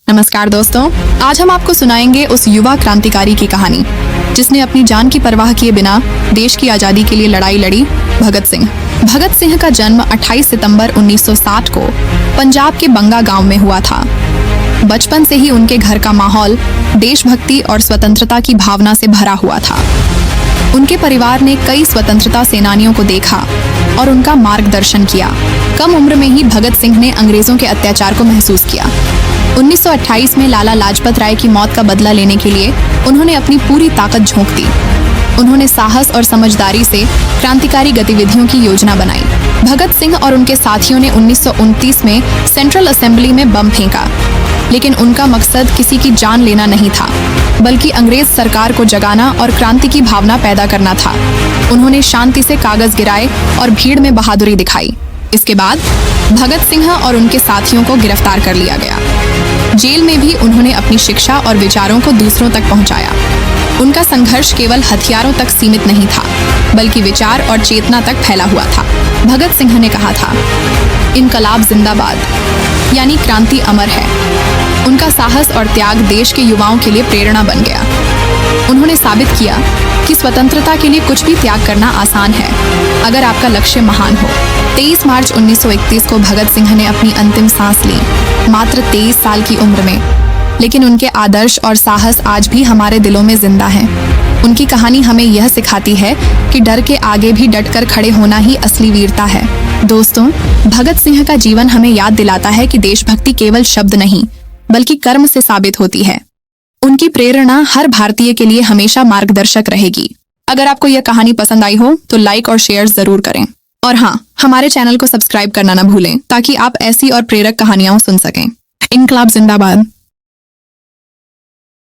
नमस्कार दोस्तों, आज हम आपको सुनाएंगे उस युवा क्रांतिकारी की कहानी जिसने अपनी जान की परवाह किए बिना देश की आजादी के लिए लड़ाई लड़ी। भगत सिंह। भगत सिंह का जन्म 28 सितंबर 1960 को पंजाब के बंगा गांव में हुआ था। बचपन से ही उनके घर का माहौल देशभक्ति और स्वतंत्रता की भावना से भरा हुआ था। उनके परिवार ने कई स्वतंत्रता सेनानियों को देखा और उनका मार्गदर्शन किया। कम उम्र में ही भगत सिंह ने अंग्रेजों के अत्याचार को महसूस किया। 1928 में लाला लाजपत राय की मौत का बदला लेने के लिए उन्होंने अपनी पूरी ताकत झोंक दी। उन्होंने साहस और समझदारी से क्रांतिकारी गतिविधियों की योजना बनाई। भगत सिंह और उनके साथियों ने 1929 में सेंट्रल असेंबली में बम फेंका, लेकिन उनका मकसद किसी की जान लेना नहीं था, बल्कि अंग्रेज सरकार को जगाना और क्रांति की भावना पैदा करना था। उन्होंने शांति से कागज गिराए और भीड़ में बहादुरी दिखाई। इसके बाद भगत सिंह और उनके साथियों को गिरफ्तार कर लिया गया। जेल में भी उन्होंने अपनी शिक्षा और विचारों को दूसरों तक पहुंचाया। उनका संघर्ष केवल हथियारों तक सीमित नहीं था, बल्कि विचार और चेतना तक फैला हुआ था। भगत सिंह ने कहा था, इनकलाब जिंदाबाद, यानी क्रांति अमर है। उनका साहस और त्याग देश के युवाओं के लिए प्रेरणा बन गया। उन्होंने साबित किया कि स्वतंत्रता के लिए कुछ भी त्याग करना आसान है, अगर आपका लक्ष्य महान हो। 23 मार्च 1931 को भगत सिंह ने अपनी अंतिम सांस ली, मात्र 23 साल की उम्र में। लेकिन उनके आदर्श और साहस आज भी हमारे दिलों में जिंदा हैं। उनकी कहानी हमें यह सिखाती है कि डर के आगे भी डटकर खड़े होना ही असली वीरता है। दोस्तों, भगत सिंह का जीवन हमें याद दिलाता है कि देशभक्ति केवल शब्द नहीं, बल्कि कर्म से साबित होती है। उनकी प्रेरणा हर भारतीय के लिए हमेशा मार्गदर्शक रहेगी। अगर आपको यह कहानी पसंद आई हो तो लाइक और शेयर जरूर करें। और हाँ, हमारे चैनल को सब्सक्राइब करना न भूलें ताकि आप ऐसी और प्रेरक कहानियां सुन सकें। इनकलाब जिंदाबाद।